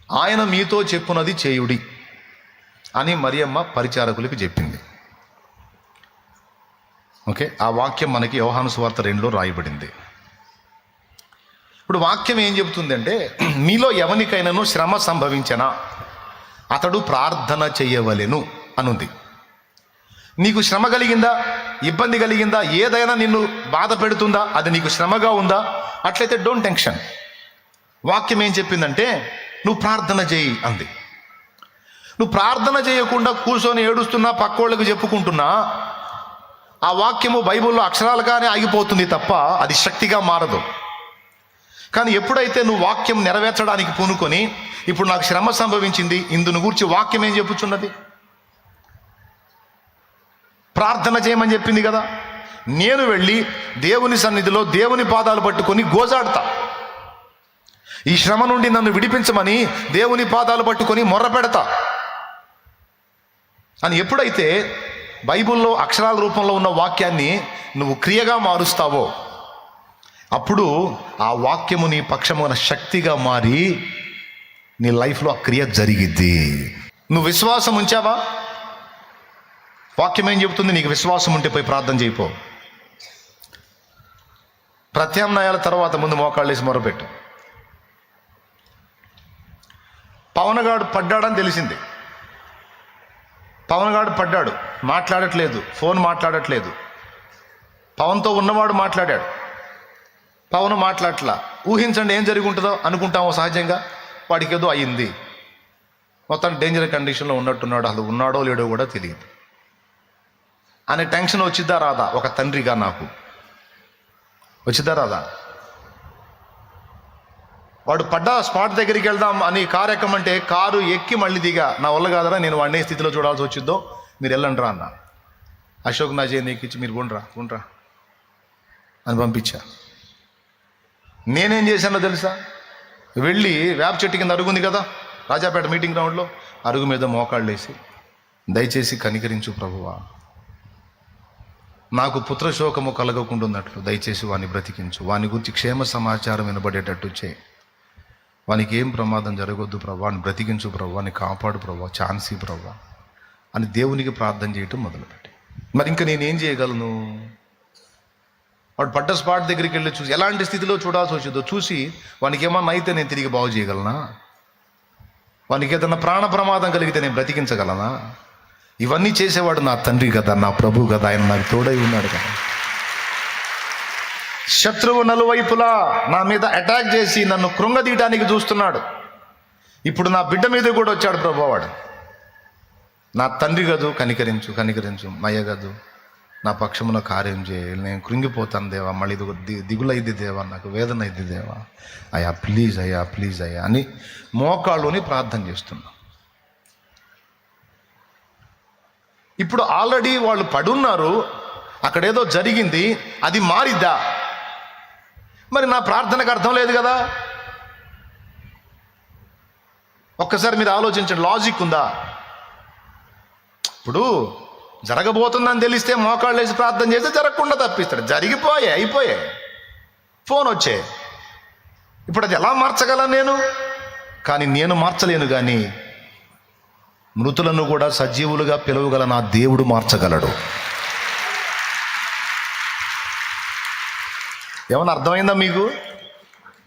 ఆయన మీతో చెప్పునది చేయుడి అని మరియమ్మ పరిచారకులకి చెప్పింది. ఓకే, ఆ వాక్యం మనకి యోహాను సువార్త 2లో రాయబడింది. ఇప్పుడు వాక్యం ఏం చెబుతుందంటే, మీలో ఎవనికైనాను శ్రమ సంభవించనా అతడు ప్రార్థన చెయ్యవలెను అనుంది. నీకు శ్రమ కలిగిందా, ఇబ్బంది కలిగిందా, ఏదైనా నిన్ను బాధ పెడుతుందా, అది నీకు శ్రమగా ఉందా, అట్లయితే డోంట్ టెన్షన్. వాక్యం ఏం చెప్పిందంటే నువ్వు ప్రార్థన చేయి అంది. నువ్వు ప్రార్థన చేయకుండా కూర్చొని ఏడుస్తున్నా, పక్కోళ్ళకి చెప్పుకుంటున్నా, ఆ వాక్యము బైబిల్లో అక్షరాలుగానే ఆగిపోతుంది తప్ప అది శక్తిగా మారదు. కానీ ఎప్పుడైతే నువ్వు వాక్యం నెరవేర్చడానికి పూనుకొని, ఇప్పుడు నాకు శ్రమ సంభవించింది, ఇందును గూర్చి వాక్యం ఏం చెప్పుచున్నది, ప్రార్థన చేయమని చెప్పింది కదా, నేను వెళ్ళి దేవుని సన్నిధిలో దేవుని పాదాలు పట్టుకొని గోజాడతా, ఈ శ్రమ నుండి నన్ను విడిపించమని దేవుని పాదాలు పట్టుకొని మొర్ర పెడతా అని ఎప్పుడైతే బైబిల్లో అక్షరాల రూపంలో ఉన్న వాక్యాన్ని నువ్వు క్రియగా మారుస్తావో, అప్పుడు ఆ వాక్యము నీ పక్షమున శక్తిగా మారి నీ లైఫ్లో ఆ క్రియ జరిగిద్ది. నువ్వు విశ్వాసం ఉంచావా? వాక్యం ఏం చెబుతుంది? నీకు విశ్వాసం ఉంటే పోయి ప్రార్థన చేయిపో. ప్రత్యామ్నాయాల తర్వాత ముందు మోకాళ్ళు వేసి మొరపెట్టు. పవన్ గాడు పడ్డాడని తెలిసింది. పవన్ గాడు పడ్డాడు, మాట్లాడట్లేదు, ఫోన్ మాట్లాడట్లేదు. పవన్తో ఉన్నవాడు మాట్లాడాడు, పవన్ మాట్లాడట్లా. ఊహించండి ఏం జరిగి ఉంటుందో అనుకుంటామో సహజంగా. వాడికి ఏదో అయ్యింది, మొత్తం డేంజర్ కండిషన్లో ఉన్నట్టున్నాడు, అసలు ఉన్నాడో లేడో కూడా తెలియదు అనే టెన్షన్ వచ్చిద్దా రాదా? ఒక తండ్రిగా నాకు వచ్చిద్దా రాదా? వాడు పడ్డా స్పాట్ దగ్గరికి వెళ్దాం అని కారు ఎక్కమంటే కారు ఎక్కి మళ్ళీ దిగా, నా వల్ల కాదరా, నేను వాడిని ఏ స్థితిలో చూడాల్సి వచ్చిద్దో, మీరు వెళ్ళండి రా అన్న. అశోక్ నా చేయి నీకు ఇచ్చి మీరు గుండ్రా అని పంపించా. నేనేం చేశానో తెలుసా? వెళ్ళి వేప చెట్టు కింద అరుగుంది కదా రాజాపేట మీటింగ్ గ్రౌండ్లో, అరుగు మీద మోకాళ్ళు వేసి, దయచేసి కనికరించు ప్రభువా, నాకు పుత్రశోకము కలగకుండా ఉన్నట్లు దయచేసి వాని బ్రతికించు, వాని గురించి క్షేమ సమాచారం వినబడేటట్టు చేయి, వానికి ఏం ప్రమాదం జరగొద్దు ప్రభా, వాని బ్రతికించు ప్రభా, వాని కాపాడు ప్రభా, ఛాన్సీ ప్రభా అని దేవునికి ప్రార్థన చేయటం మొదలుపెట్టి, మరి ఇంకా నేనేం చేయగలను? వాడు పడ్డ స్పాట్ దగ్గరికి వెళ్ళి చూసి ఎలాంటి స్థితిలో చూడాల్సి వచ్చిందో చూసి, వానికి ఏమన్నా అయితే నేను తిరిగి బాగు చేయగలనా? వానికి ఏదన్నా ప్రాణ ప్రమాదం కలిగితే నేను బ్రతికించగలనా? ఇవన్నీ చేసేవాడు నా తండ్రి కదా, నా ప్రభు కదా, ఆయన నాకు తోడై ఉన్నాడు కదా. శత్రువు నలువైపులా నా మీద అటాక్ చేసి నన్ను కృంగదీయడానికి చూస్తున్నాడు. ఇప్పుడు నా బిడ్డ మీద కూడా వచ్చాడు ప్రభు. వాడు నా తండ్రి గదు, కనికరించు మయ్య గదు, నా పక్షమున కార్యం చేయి, నేను కృంగిపోతాను దేవా, మళ్ళీ దిగులైద్ది దేవా, నాకు వేదన అయింది దేవా, అయ్యా ప్లీజ్ అయ్యా అని మోకాళ్ళుని ప్రార్థన చేస్తున్నా. ఇప్పుడు ఆల్రెడీ వాళ్ళు పడున్నారు, అక్కడేదో జరిగింది, అది మారిద్దా? మరి నా ప్రార్థనకు అర్థం లేదు కదా. ఒక్కసారి మీరు ఆలోచించండి, లాజిక్ ఉందా? ఇప్పుడు జరగబోతుందని తెలిస్తే మోకాళ్ళు వేసి ప్రార్థన చేస్తే జరగకుండా తప్పిస్తాడు. అయిపోయాయి, ఫోన్ వచ్చే. ఇప్పుడు అది ఎలా మార్చగలను నేను? కానీ నేను మార్చలేను, కానీ మృతులను కూడా సజీవులుగా పిలవగల నా దేవుడు మార్చగలడు. ఏమన్నా అర్థమైందా మీకు?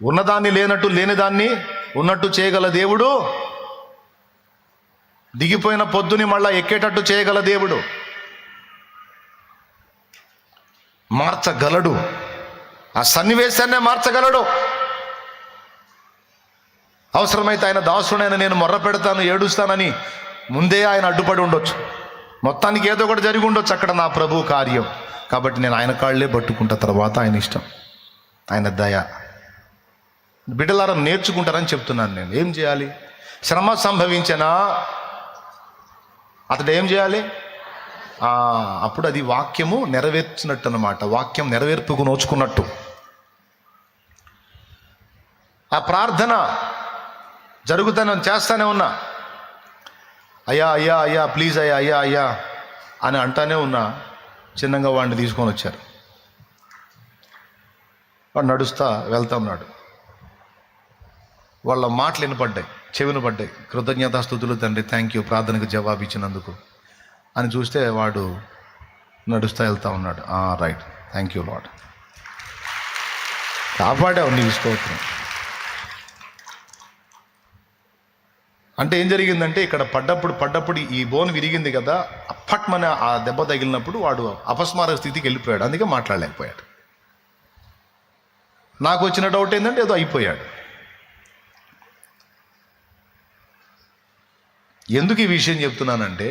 ఉన్నదాన్ని లేనట్టు, లేనిదాన్ని ఉన్నట్టు చేయగల దేవుడు, దిగిపోయిన పొద్దుని మళ్ళా ఎక్కేటట్టు చేయగల దేవుడు, మార్చగలడు. ఆ సన్నివేశాన్నే మార్చగలడు. అవసరమైతే ఆయన దాసుడైన నేను మొర్ర పెడతాను, ఏడుస్తానని ముందే ఆయన అడ్డుపడి ఉండొచ్చు. మొత్తానికి ఏదో ఒకటి జరిగి ఉండొచ్చు అక్కడ నా ప్రభు కార్యం. కాబట్టి నేను ఆయన కాళ్ళే పట్టుకుంటా, తర్వాత ఆయన ఇష్టం, ఆయన దయ. బిడ్డలారా నేర్చుకుంటారని చెప్తున్నాను నేను. ఏం చేయాలి? శ్రమ సంభవించనా అతడు ఏం చేయాలి? అప్పుడు అది వాక్యము నెరవేర్చినట్టు అన్నమాట. వాక్యం నెరవేర్పుకు నోచుకున్నట్టు. ఆ ప్రార్థన జరుగుతానని చేస్తానే ఉన్నా, అయ్యా ప్లీజ్ అయ్యా అని అంటానే ఉన్నా. చిన్నగా వాడిని తీసుకొని వచ్చారు. వాడు నడుస్తా వెళ్తా ఉన్నాడు. వాళ్ళ మాటలు వినపడ్డాయి, చెవిన పడ్డాయి. కృతజ్ఞతాస్తుతులు తండ్రి, థ్యాంక్ యూ, ప్రార్థనకు జవాబు ఇచ్చినందుకు అని చూస్తే వాడు నడుస్తూ వెళ్తూ ఉన్నాడు. రైట్, థ్యాంక్ యూ లార్డ్, కాపాడావు, నీకు స్తోత్రం. అంటే ఏం జరిగిందంటే ఇక్కడ పడ్డప్పుడు ఈ బోన్ విరిగింది కదా, అప్పట్మన ఆ దెబ్బ తగిలినప్పుడు వాడు అపస్మారక స్థితికి వెళ్ళిపోయాడు. అందుకే మాట్లాడలేకపోయాడు. నాకు వచ్చిన డౌట్ ఏంటంటే ఏదో అయిపోయాడు. ఎందుకు ఈ విషయం చెప్తున్నానంటే,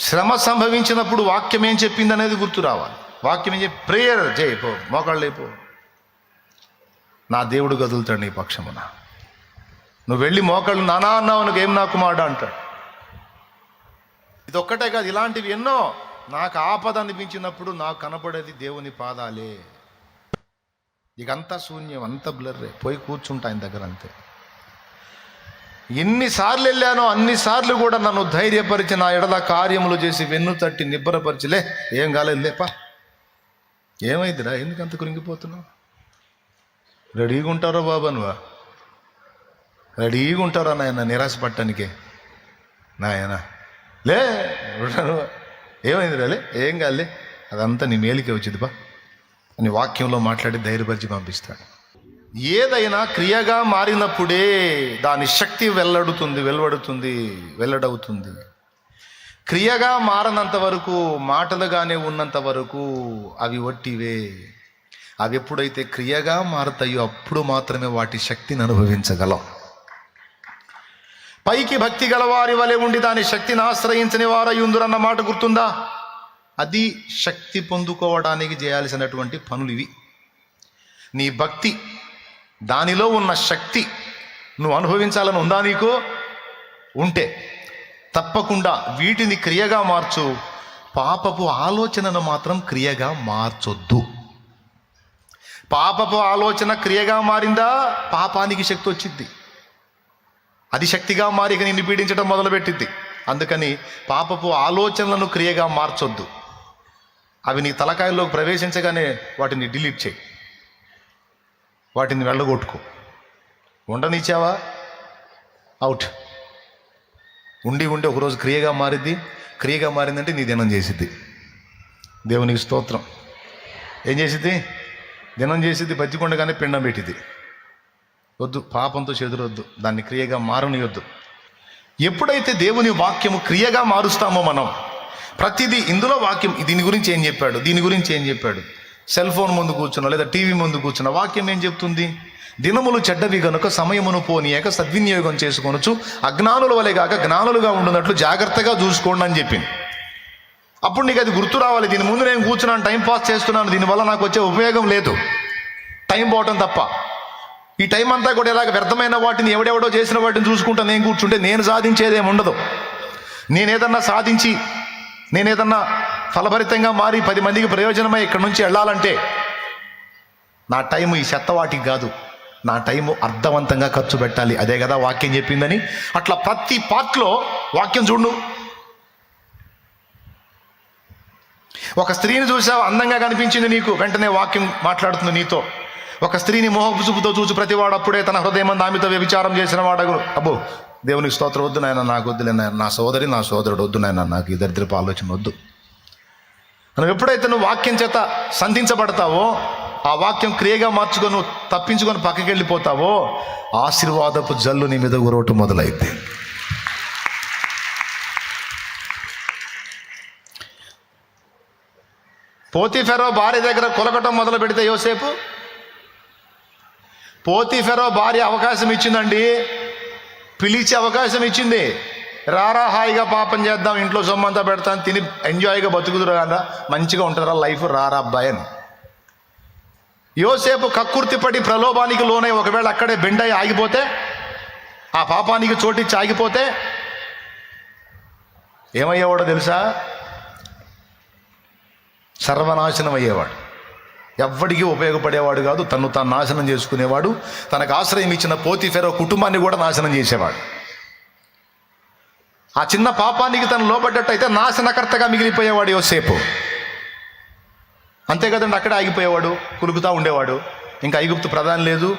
శ్రమ సంభవించినప్పుడు వాక్యం ఏం చెప్పింది అనేది గుర్తు రావాలి. వాక్యం ఏం చెప్పి ప్రేయర్ చేయపో, మోకాళ్ళు లేపో, నా దేవుడు గదులుతాడు నీ పక్షమున. నువ్వు వెళ్ళి మోకాళ్ళు నానా అన్నావు, నువ్వు ఏం నాకు మాట అంటాడు. ఇది ఒక్కటే కాదు, ఇలాంటివి ఎన్నో. నాకు ఆపద అనిపించినప్పుడు నాకు కనపడేది దేవుని పాదాలే. ఇక అంతా శూన్యం, అంతా బ్లర్రే. పోయి కూర్చుంటా ఆయన దగ్గర, అంతే. ఎన్నిసార్లు వెళ్ళానో అన్నిసార్లు కూడా నన్ను ధైర్యపరిచి నా ఎడల కార్యములు చేసి వెన్ను తట్టి నిబ్బరపరిచిలే, ఏం కాలేదు లేపా, ఏమైందిరా, ఎందుకు అంత కృంగిపోతున్నావు? రెడీగా ఉంటారో బాబా, నువ్వా రెడీగా ఉంటారా నాయన నిరాశ పట్టడానికే? నాయన లే, ఏమైంది రాలే, ఏం కాలే, అదంతా నీ మేలుకే వచ్చింది బా అని వాక్యంలో మాట్లాడి ధైర్యపరిచి పంపిస్తాడు. ఏదైనా క్రియగా మారినప్పుడే దాని శక్తి వెల్లడవుతుంది. క్రియగా మారనంత వరకు, మాటలుగానే ఉన్నంత వరకు అవి ఒట్టివే. అవి ఎప్పుడైతే క్రియగా మారతాయో అప్పుడు మాత్రమే వాటి శక్తిని అనుభవించగలం. పైకి భక్తి గలవారి వలె ఉండి దాని శక్తిని ఆశ్రయించని వారయుందురన్న మాట గుర్తుందా? అది శక్తి పొందుకోవడానికి చేయాల్సినటువంటి పనులు ఇవి. నీ భక్తి, దానిలో ఉన్న శక్తి నువ్వు అనుభవించాలని ఉందా నీకు? ఉంటే తప్పకుండా వీటిని క్రియగా మార్చు. పాపపు ఆలోచనను మాత్రం క్రియగా మార్చొద్దు. పాపపు ఆలోచన క్రియగా మారిందా, పాపానికి శక్తి వచ్చింది. అది శక్తిగా మారి నిన్ను పీడించడం మొదలుపెట్టింది. అందుకని పాపపు ఆలోచనలను క్రియగా మార్చొద్దు. అవి నీ తలకాయల్లోకి ప్రవేశించగానే వాటిని డిలీట్ చేయి, వాటిని వెళ్ళగొట్టుకో. ఉండనిచ్చావా, అవుట్. ఉండి ఒకరోజు క్రియగా మారిద్ది. క్రియగా మారిందంటే నీ దినం చేసిద్ది. దేవునికి స్తోత్రం. ఏం చేసిద్ది? దినం చేసిద్ది. బతికొండగానే పిండం పెట్టిద్ది. వద్దు, పాపంతో చెదురొద్దు, దాన్ని క్రియగా మారనియొద్దు. ఎప్పుడైతే దేవుని వాక్యము క్రియగా మారుస్తామో మనం, ప్రతిదీ ఇందులో వాక్యం దీని గురించి ఏం చెప్పాడు, దీని గురించి ఏం చెప్పాడు. సెల్ ఫోన్ ముందు కూర్చున్నా లేదా టీవీ ముందు కూర్చున్న వాక్యం ఏం చెప్తుంది? దినములు చెడ్డవి గనుక సమయమును పోనీయక సద్వినియోగం చేసుకొనొచ్చు, అజ్ఞానుల వలె కాక జ్ఞానులుగా ఉండునట్లు జాగ్రత్తగా చూసుకోండి అని చెప్పింది. అప్పుడు నీకు అది గుర్తు రావాలి. దీని ముందు నేను కూర్చున్నాను, టైం పాస్ చేస్తున్నాను, దీనివల్ల నాకు వచ్చే ఉపయోగం లేదు, టైం పోవటం తప్ప. ఈ టైం అంతా కూడా ఇలాగ వ్యర్థమైన వాటిని, ఎవడెవడో చేసిన వాటిని చూసుకుంటా నేను కూర్చుంటే నేను సాధించేదేమి ఉండదు. నేనేదన్నా సాధించి, నేనేదన్నా ఫలభరితంగా మారి 10 మందికి ప్రయోజనమై ఇక్కడి నుంచి వెళ్ళాలంటే నా టైము ఈ చెత్త వాటికి కాదు, నా టైము అర్థవంతంగా ఖర్చు పెట్టాలి. అదే కదా వాక్యం చెప్పిందని. అట్లా ప్రతి పార్ట్లో వాక్యం చూడు. ఒక స్త్రీని చూసావు, అందంగా కనిపించింది నీకు, వెంటనే వాక్యం మాట్లాడుతుంది నీతో. ఒక స్త్రీని మోహపు చూపుతో చూసి ప్రతివాడు అప్పుడే తన హృదయం ఆమెతో వ్యభిచారం చేసిన వాడు. అబ్బో, దేవునికి స్తోత్రం, వద్దు నాయన, నాకు వద్దులే నాయన, నా సోదరి నా సోదరుడు వద్దు నాయన, నాకు ఈ దరిద్రపు ఆలోచన వద్దు. నువ్వు ఎప్పుడైతే నువ్వు వాక్యం చేత సంధించబడతావో, ఆ వాక్యం క్రియగా మార్చుకొని నువ్వు తప్పించుకొని పక్కకి వెళ్ళిపోతావో, ఆశీర్వాదపు జల్లు నీ మీద గురవటం మొదలైద్ది. పోతీఫెరో భార్య దగ్గర కులకటం మొదలు పెడితే యోసేపు, పోతీఫెరో భార్య అవకాశం ఇచ్చిందండి, పిలిచి అవకాశం ఇచ్చింది. రారా, హాయిగా పాపం చేద్దాం, ఇంట్లో సొమ్మంతా పెడతాను, తిని ఎంజాయ్గా బతుకుదురు కదా, మంచిగా ఉంటుందా లైఫ్, రారా అబ్బాయి అని. యోసేపు కక్కుర్తిపడి ప్రలోభానికి లోనై ఒకవేళ అక్కడే బెండై ఆగిపోతే, ఆ పాపానికి చోటిచ్చి ఆగిపోతే ఏమయ్యేవాడో తెలుసా? సర్వనాశనం అయ్యేవాడు. ఎవ్వడికి ఉపయోగపడేవాడు కాదు, తను తాను నాశనం చేసుకునేవాడు. తనకు ఆశ్రయం ఇచ్చిన పోతీఫెరో కుటుంబాన్ని కూడా నాశనం చేసేవాడు. ఆ చిన్న పాపానికి తను లోపడ్డట్టయితే నాశనకర్తగా మిగిలిపోయేవాడు యోసేపు. అంతే కదండి, అక్కడే ఆగిపోయేవాడు, కులుకుతూ ఉండేవాడు. ఇంకా ఐగుప్తు ప్రధాని లేదు,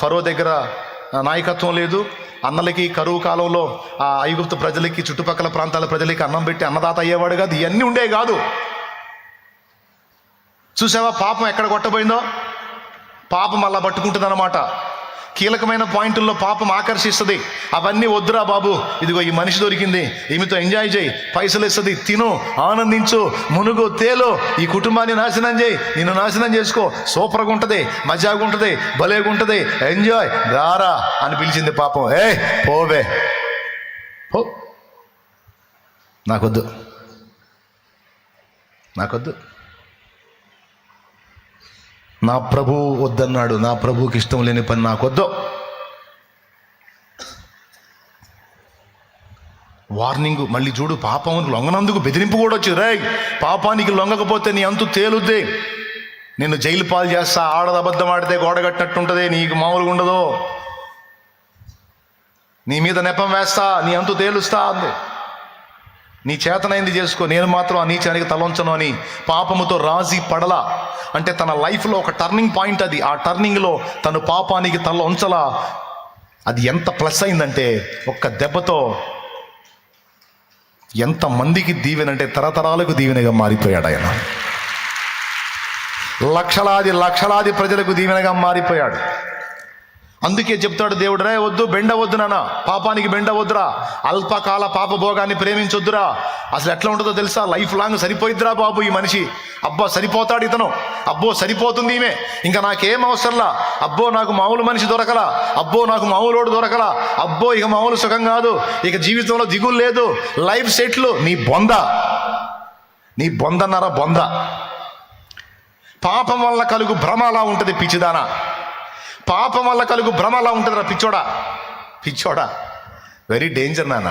ఫరో దగ్గర నాయకత్వం లేదు, అన్నలకి కరువు కాలంలో ఆ ఐగుప్తు ప్రజలకి చుట్టుపక్కల ప్రాంతాల ప్రజలకి అన్నం పెట్టి అన్నదాత అయ్యేవాడు కాదు. ఇవన్నీ ఉండేవి కాదు. చూసావా పాపం ఎక్కడ కొట్టబోయిందో? పాపం అలా పట్టుకుంటుంది అన్నమాట. కీలకమైన పాయింట్ల్లో పాపం ఆకర్షిస్తుంది. అవన్నీ వద్దురా బాబు, ఇదిగో ఈ మనిషి దొరికింది, ఈమెతో ఎంజాయ్ చేయి, పైసలు ఇస్తుంది, తిను, ఆనందించు, మునుగు, తేలు, ఈ కుటుంబాన్ని నాశనం చేయి, నిన్ను నాశనం చేసుకో, సూపర్గా ఉంటుంది, మజాగా ఉంటుంది, భలేగా ఉంటుంది, ఎంజాయ్ రారా అని పిలిచింది పాపం. పోవే పో, నాకొద్దు, నాకొద్దు, నా ప్రభు వద్దన్నాడు, నా ప్రభువుకి ఇష్టం లేని పని నాకొద్దు. వార్నింగ్. మళ్ళీ చూడు, పాపం లొంగనందుకు బెదిరింపు కూడా వచ్చింది. రే, పాపానికి లొంగకపోతే నీ అంతు తేలుద్ది, నిన్ను జైలు పాలు చేస్తా, ఆడది అబద్ధం ఆడితే గోడ కట్టినట్టుంటుంది, నీకు మామూలుగా ఉండదు, నీ మీద నెపం వేస్తా, నీ అంతు తేలుస్తా అంది. నీ చేతనైంది చేసుకో, నేను మాత్రం ఆ నీచానికి తలొంచను అని పాపముతో రాజీ పడలా. అంటే తన లైఫ్లో ఒక టర్నింగ్ పాయింట్ అది. ఆ టర్నింగ్లో తను పాపానికి తల ఉంచలా. అది ఎంత ప్లస్ అయిందంటే ఒక్క దెబ్బతో ఎంతమందికి దీవెనంటే తరతరాలకు దీవెనగా మారిపోయాడు ఆయన. లక్షలాది ప్రజలకు దీవెనగా మారిపోయాడు. అందుకే చెప్తాడు దేవుడు, రే వద్దు, బెండవద్దు నాన్న, పాపానికి బెండవద్దురా, అల్పకాల పాపభోగాన్ని ప్రేమించొద్దురా. అసలు ఎట్లా ఉంటుందో తెలుసా? లైఫ్ లాంగ్ సరిపోయిద్దిరా బాబు ఈ మనిషి, అబ్బా సరిపోతాడు ఇతను, అబ్బో సరిపోతుంది ఈమె, ఇంకా నాకేం అవసరంలా, అబ్బో నాకు మామూలు మనిషి దొరకలా, అబ్బో నాకు మామూలోడు దొరకలా, అబ్బో ఇక మామూలు సుఖం కాదు, ఇక జీవితంలో దిగులు లేదు, లైఫ్ సెట్లు. నీ బొందన్నారా బొంద. పాపం వల్ల కలుగు భ్రమ అలా ఉంటుంది పిచ్చిదానా, పాపం వల్ల కలుగు భ్రమ అలా ఉంటుందిరా పిచ్చోడా. వెరీ డేంజర్ నాన్న.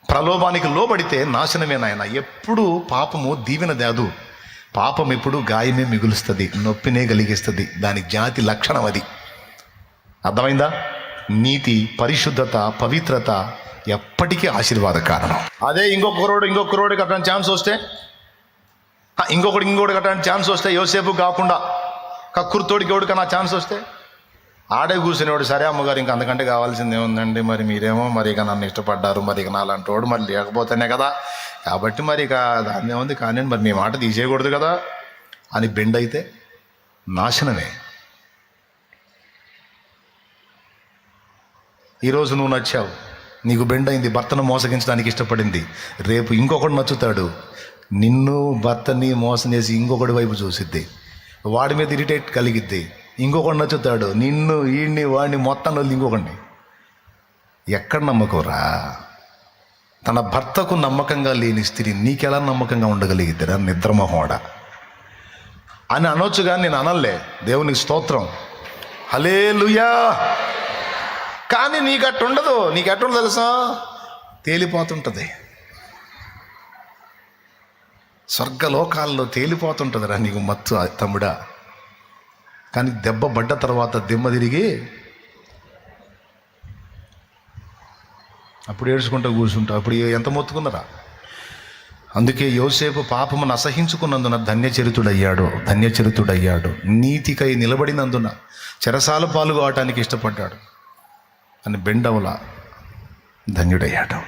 ప్రలోభానికి లోబడితే నాశనమే నాయన. ఎప్పుడు పాపము దీవెన దాదు, పాపం ఎప్పుడు గాయమే మిగులుస్తుంది, నొప్పినే కలిగిస్తుంది. దాని జాతి లక్షణం అది. అర్థమైందా? నీతి, పరిశుద్ధత, పవిత్రత ఎప్పటికీ ఆశీర్వాద కారణం. అదే ఇంకొకరోడికి అట్లాంటి ఛాన్స్ వస్తే, ఇంకొకటి అట్లాంటి ఛాన్స్ వస్తే, యోసేపు కాకుండా కక్కుర్తోడికి ఎవడికన్నా ఛాన్స్ వస్తే ఆడే కూర్చునేవాడు. సరే అమ్మగారు, ఇంకా అంతకంటే కావాల్సింది ఏముందండి, మరి మీరేమో మరి ఇక నన్ను ఇష్టపడ్డారు, మరి ఇక నాలాంటి వాడు మరి లేకపోతేనే కదా, కాబట్టి మరి ఇక దాన్ని ఏముంది కానీ మరి మీ మాట తీసేయకూడదు కదా అని బెండ్ అయితే నాశనమే. ఈరోజు నువ్వు నచ్చావు, నీకు బెండ్ అయింది, భర్తను మోసగించడానికి ఇష్టపడింది, రేపు ఇంకొకటి నచ్చుతాడు, నిన్ను భర్తని మోసం చేసి ఇంకొకటి వైపు చూసిద్ది, వాడి మీద ఇరిటేట్ కలిగిద్ది, ఇంకొకటి నచ్చుతాడు, నిన్ను వీడిని వాడిని మొత్తం వదిలి ఇంకొకడిని. ఎక్కడ నమ్మకరా? తన భర్తకు నమ్మకంగా లేని స్త్రీ నీకెలా నమ్మకంగా ఉండగలిగిద్దిరా నిద్రమోహోడ అని అనొచ్చు. కానీ నేను అనలే, దేవునికి స్తోత్రం, హల్లెలూయా. కానీ నీకు అట్టుండదు. నీకు ఎట్టుండదు తెలుసా? తేలిపోతుంటుంది, స్వర్గలోకాల్లో తేలిపోతుంటుందిరా నీకు మత్తు తమ్ముడా. కానీ దెబ్బ పడ్డ తర్వాత దిమ్మ తిరిగి అప్పుడు ఏడ్చుకుంటూ కూర్చుంటావు. అప్పుడు ఎంత మొత్తుకున్నారా? అందుకే యోసేపు పాపమును అసహించుకున్నందున ధన్యచరితుడయ్యాడు. నీతికై నిలబడినందున చెరసాల పాలు కావటానికి ఇష్టపడ్డాడు అని బెండవల ధన్యుడయ్యాడు.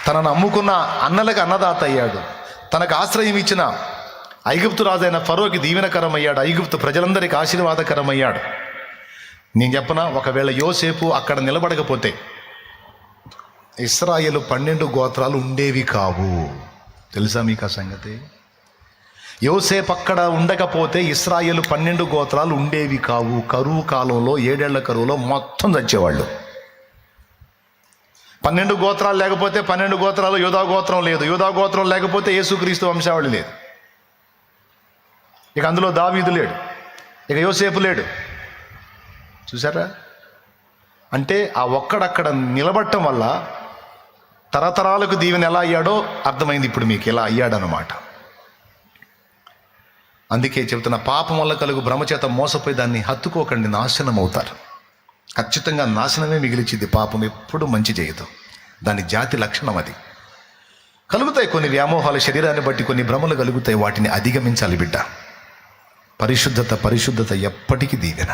తనను అమ్ముకున్న అన్నలకు అన్నదాత అయ్యాడు. తనకు ఆశ్రయం ఇచ్చిన ఐగుప్తు రాజైన ఫరోకి దీవెనకరమయ్యాడు. ఐగుప్తు ప్రజలందరికీ ఆశీర్వాదకరమయ్యాడు. నేను చెప్పనా, ఒకవేళ యోసేపు అక్కడ నిలబడకపోతే ఇశ్రాయేలు 12 గోత్రాలు ఉండేవి కావు. తెలుసా మీకు ఆ సంగతి? యోసేపు అక్కడ ఉండకపోతే ఇశ్రాయేలు 12 గోత్రాలు ఉండేవి కావు. కరువు కాలంలో 7 ఏళ్ల కరువులో మొత్తం చచ్చేవాళ్ళు. 12 గోత్రాలు లేకపోతే 12 గోత్రాలు యూదా గోత్రం లేదు. యూదా గోత్రం లేకపోతే యేసుక్రీస్తు వంశావళి లేదు. ఇక అందులో దావీదు లేడు, ఇక యోసేపు లేడు. చూసారా? అంటే ఆ ఒక్కడక్కడ నిలబడటం వల్ల తరతరాలకు దీవెన ఎలా అయ్యాడో అర్థమైంది. ఇప్పుడు మీకు ఎలా అయ్యాడనమాట. అందుకే చెబుతున్న, పాపం వల్ల కలుగు భ్రమచేత మోసపోయి దాన్ని హత్తుకోకండి, నాశనం అవుతారు. ఖచ్చితంగా నాశనమే మిగిలిచింది. పాపం ఎప్పుడు మంచి చేయదు, దాని జాతి లక్షణం అది. కలుగుతాయి కొన్ని వ్యామోహాలు, శరీరాన్ని బట్టి కొన్ని భ్రమలు కలుగుతాయి. వాటిని అధిగమించాలి బిడ్డ. పరిశుద్ధత ఎప్పటికీ దీవెన.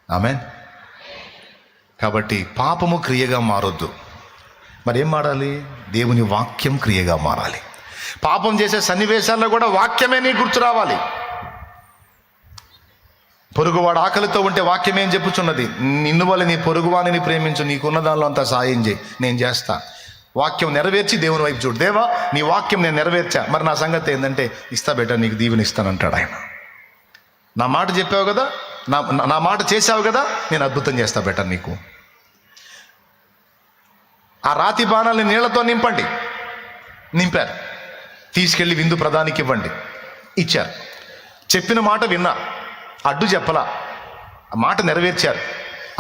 ఆమేన్. కాబట్టి పాపము క్రియగా మారొద్దు. మరి ఏం మారాలి? దేవుని వాక్యం క్రియగా మారాలి. పాపం చేసే సన్నివేశాల్లో కూడా వాక్యమే నీ గుర్తు రావాలి. పొరుగువాడు ఆకలితో ఉంటే వాక్యం ఏం చెప్పుచున్నది? నిన్ను వల్ల నీ పొరుగువానిని ప్రేమించు, నీకున్న దానిలో అంతా సాయం చేయి, నేను చేస్తా. వాక్యం నెరవేర్చి దేవుని వైపు చూడు. దేవా నీ వాక్యం నేను నెరవేర్చా, మరి నా సంగతి ఏంటంటే ఇస్తా బెటర్, నీకు దీవెన ఇస్తానంటాడు ఆయన. నా మాట చెప్పావు కదా, నా మాట చేసావు కదా, నేను అద్భుతం చేస్తా బెటర్ నీకు. ఆ రాతి బాణాలని నీళ్లతో నింపండి. నింపారు. తీసుకెళ్ళి విందు ప్రధానికి ఇవ్వండి. ఇచ్చారు. చెప్పిన మాట విన్నా, అడ్డు చెప్పలా, ఆ మాట నెరవేర్చారు.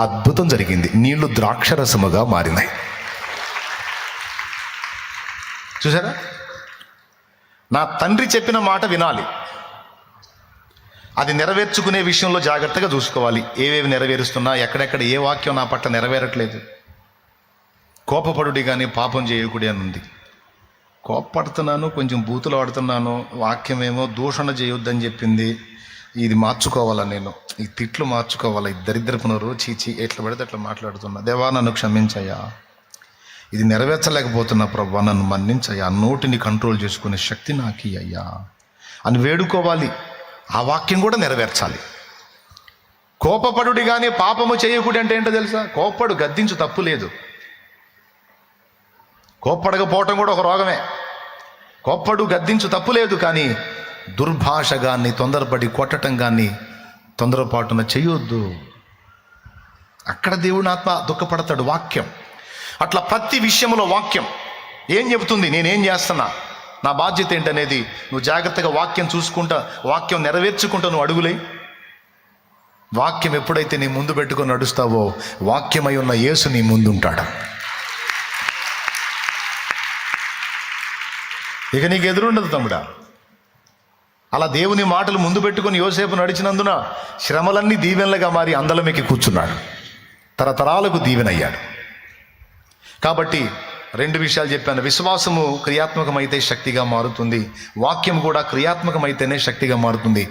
అద్భుతం జరిగింది. నీళ్లు ద్రాక్షరసముగా మారినాయి. చూసారా? నా తండ్రి చెప్పిన మాట వినాలి. అది నెరవేర్చుకునే విషయంలో జాగ్రత్తగా చూసుకోవాలి. ఏవేవి నెరవేరుస్తున్నా, ఎక్కడెక్కడ ఏ వాక్యం నా పట్ల నెరవేరట్లేదు. కోపపడుడి కానీ పాపం చేయకుడి అని ఉంది. కోపపడుతున్నాను, కొంచెం బూతులు ఆడుతున్నాను, వాక్యమేమో దూషణ చేయొద్దని చెప్పింది. ఇది మార్చుకోవాలా, నేను ఈ తిట్లు మార్చుకోవాలా, ఈ దరిద్రపునరు చీచి ఎట్లా పడితే అట్లా మాట్లాడుతున్నా. దేవా నన్ను క్షమించయ్యా, ఇది నెరవేర్చలేకపోతున్నా ప్రభా, నన్ను మన్నించయ్యా, నోటిని కంట్రోల్ చేసుకునే శక్తి నాకు అయ్యా అని వేడుకోవాలి. ఆ వాక్యం కూడా నెరవేర్చాలి. కోపపడుడి కానీ పాపము చేయకుడి అంటే ఏంటో తెలుసా? కోప్పడు, గద్దించు, తప్పు లేదు. కోప్పడకపోవటం కూడా ఒక రోగమే. కోప్పడు, గద్దించు, తప్పు లేదు. కానీ దుర్భాష గాన్ని, తొందరపడి కొట్టడం కానీ తొందరపాటున చేయొద్దు. అక్కడ దేవుని ఆత్మ దుఃఖపడతాడు. వాక్యం అట్లా ప్రతి విషయంలో వాక్యం ఏం చెబుతుంది, నేనేం చేస్తున్నా, నా బాధ్యత ఏంటనేది నువ్వు జాగ్రత్తగా వాక్యం చూసుకుంటా, వాక్యం నెరవేర్చుకుంటా నువ్వు అడుగులై. వాక్యం ఎప్పుడైతే నీ ముందు పెట్టుకొని నడుస్తావో, వాక్యమై ఉన్న యేసు నీ ముందుంటాడు. ఇక నీకు ఎదురుండదు తమ్ముడా. అలా దేవుని మాటలు ముందు పెట్టుకొని యోసేపు నడిచినందున శ్రమలన్నీ దీవెనలుగా మారి అందలమెక్కి కూర్చున్నాడు. తరతరాలకు దీవెనయ్యాడు. కాబట్టి 2 విషయాలు చెప్పాను. విశ్వాసము క్రియాత్మకమైతే శక్తిగా మారుతుంది. వాక్యం కూడా క్రియాత్మకమైతేనే శక్తిగా మారుతుంది.